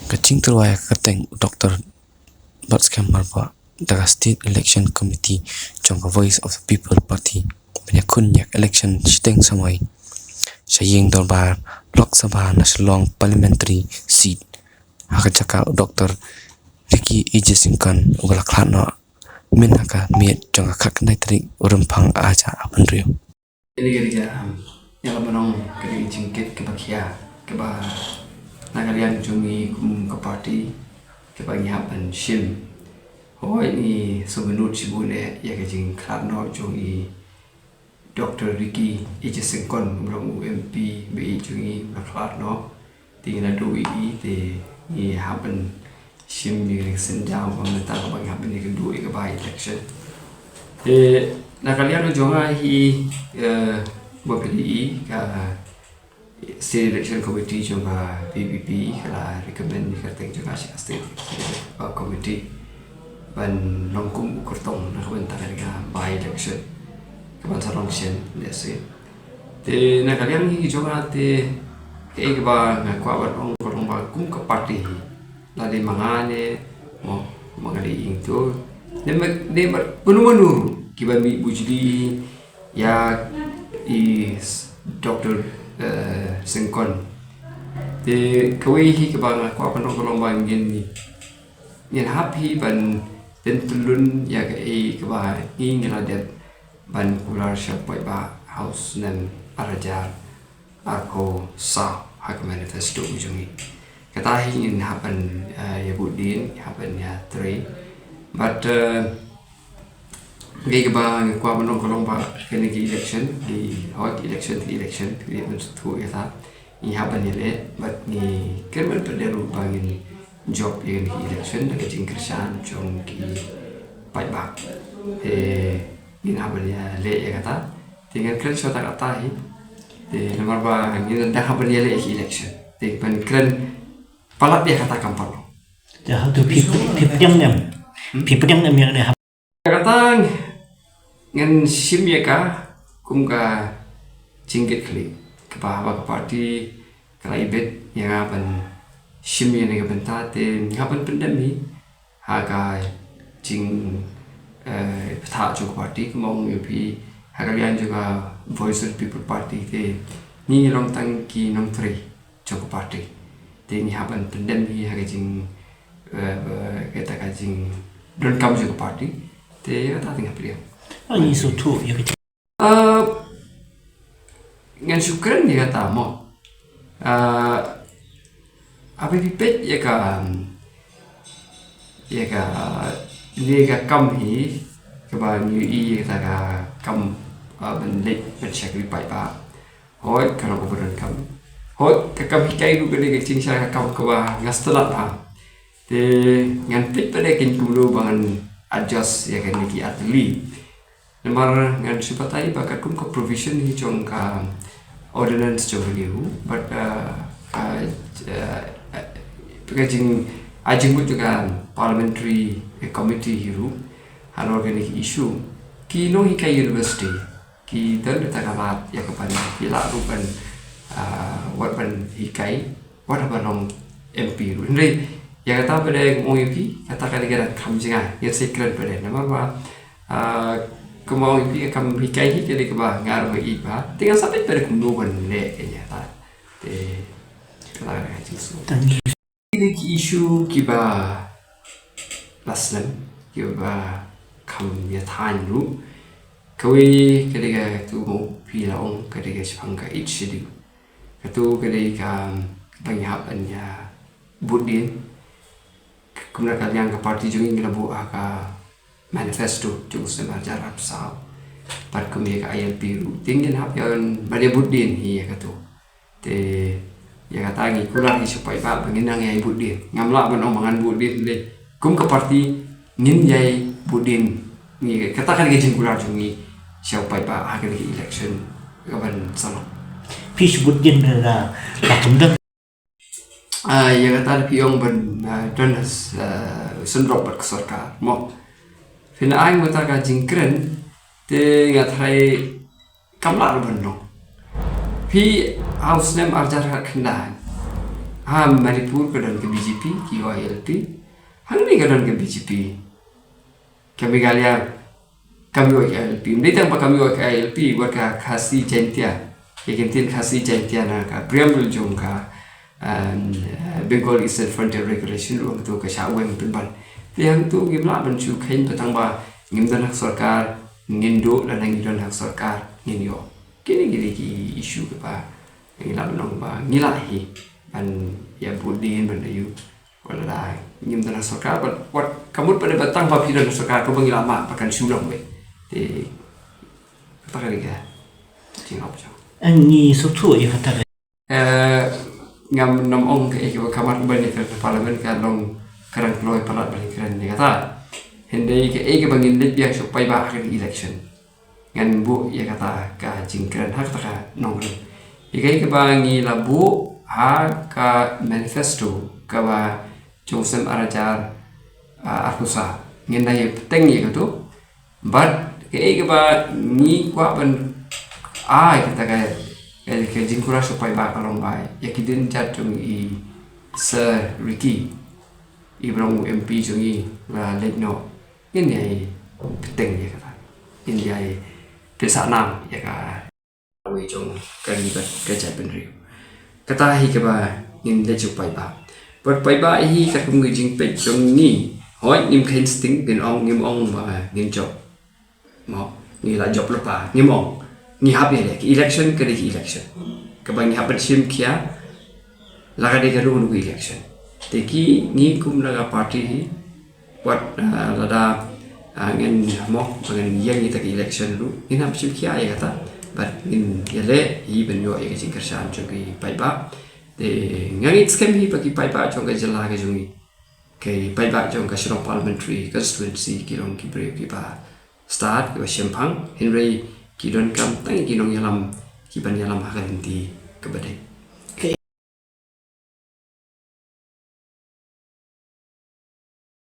Kaching terwaya kateng Dr. Batskam Marba daga State Election Committee chong Voice of the People Party banyak kunyak election siteng samai sayeng dorbar Lok Sabha Nasional Parliamentary seat hakajaka Dr. Ricky Ejisingkan ugalak lano min haka miet chong akak naitri urumpang aja apandrio ini kira yang menong kira jingkit ke bakia ke ba nagalian jungi ke parti ke bagi hapan shim oh ini sebenut sibule ya ke jing klarno jungi Dr. Ricky Ejisingkan merong MP BI jungi klarno tinggal dua te ni hapan shim ni senjang pemerintah ke bagi hapan ni kedua ke bagi election nagalian junga hi BPDI ke State Election Committee juga PPP kalau recommend dikerteng juga State Committee ban nongkum ukurtong nak bentar dengan by election keban sarongsen lese te nak kalian ni juga te ke ba ngakwa barong barong ba kum ke parti la de mangane mo mangali itu de menu kiban bi bujdi ya is Dr. Sengkon de kawai hi ke bang aku apa nongkolong bang gini ni happy ban tentulun ya ke bah ini ngeladet ban kular siapa ba house nem arajar aku sah hak manifesto ujungi kata hi in happen ya budin happen ya three but gaya bang kuah menong kolong ba kena di election di awak election di tu ya ta ini apa ni le but ni kemen perlu bangin job yang di election nak jing kerjaan jong ki baik bak ini apa ni le ya kata tinggal kerja tak kata hi nomor ba ini dah apa ni le election tinggal keren palat dia kata kampar dah tu pipeng nem yang dia kata ngan sim ya ka kum ka jingkit kali ke bahwa ke parti kala ibet yang apan sim ya nega bentate ngapan pandemi haga jing peta jo parti kemong yupi haga lian juga Voice of the People Party te ni long tang ki nom tri jo parti te ni hapan pandemi haga jing kita ka jing don kam jo parti te kata tinggal pilih ini suatu ya kecil. Ngan syukran dia kata mo. Apa pipet ya ka dia ka kam hi ke ba ni i kata ka kam ben lek ben check li pai ba. Hoi kalau ko beran kam. Hoi ka kam hi kai lu gede ke cing sa ka kam ko ba ngastelat ha. Te ngan pit pada kin kulo bangan adjust ya kan ki atli. Nomor ngan sipatai bakat kum ke provision ni jong ka ordinance jong liu but pagajing ajing bu juga parliamentary committee hiru hal organic issue ki no hi kai university ki dan takalat ya kapan ki la rupan wat ban hi kai wat ban MP ru ndai ya kata pada ngoi pi kata kali gara kamjinga ya secret pada nama ba kemau ipi akan hikai hit jadi kebah ngaruh ipa tinggal sampai pada kunduan le kayaknya ta te kalau ada jisu ini isu kiba laslam kiba kam ya tanyu kawai ketika tu mau pilaong ketika sepangka itchidu katu ketika penghapan ya budin kemudian kalian ke parti jungin kena buat manifesto chung sebar jarap sao par kami ka ayat biru tingin hapian bade budin hi katu te ya kata ngi kular hi supaya ba banginang ya budin ngamla ban omongan budin le kum ke parti ngin yai budin ni katakan ke jingkular jungi siapa ba akan ke election kaban sama Pis budin dah tumdang ya kata piong ban donas sendrop berkesorka mo Fina ai mata ka jingkren te ngathai kamla ru banno phi house name arjar khnda Manipur ke dan ke BJP ki YLP hang ni ke dan ke BJP kami Meghalaya kami YLP ni tang kami YLP buat ka khasi jentia kentin khasi jentia na ka preamble jong ka Bengal Eastern Frontier Regulation ruang tu ka shawem pinban yang tu gimla ban chu khain petang ba ngim dan hak sarkar ngindo dan ngidon hak sarkar ngin yo kini ki issue ke ba ngila nong ba ngila hi an ya budin bandayu wala dai nyim dana sarkar wat kamut pada batang ba pidan sarkar ko bangila ma pakan sulong we te pakali ga ting op jo Ni sutu i kata ngam nom ong ke ke kamar bani ke parlimen ka long karang loy palat bani kran ni kata hende ke bangin le biang supaya ba ke election ngan bu ya kata ka jingkran hak ta nong ke bangi labu ka manifesto ka ba josem arajar akusa ngenda ye teng ye to but ke ba ni kwa ban kita ke jingkura supaya ba kalong bai ya kidin chatung I Sir Ricky ibrong MP jungi la letno ini ai teng ye kata ini ai pesa nam ya ka wi jong ka libat ka chat benri kata hi ke ba nin le chu pai ba but pai ba hi ka kum ngi jing pe jong ni hoi nim khain sting bin ong nim ong ba nin job mo ni la job lo pa nim ong ni hab ye election ke election ka ba ni hab sim kia la ga de ka ru election te ki ni kum la ga party hi wat la da ngen mo ngen yang ni ta election lu ni nam sim kia ya kata but in yale hi ben yo ye jing kersan jogi pai ba de ngari scam hi pagi pai ba jong ga jala ga jungi ke pai ba jong ga shiro parliamentary constituency ki rong ki bre ki ba start ke shempang henry ki don kam tang ki nong yalam ki ban yalam ha kan ti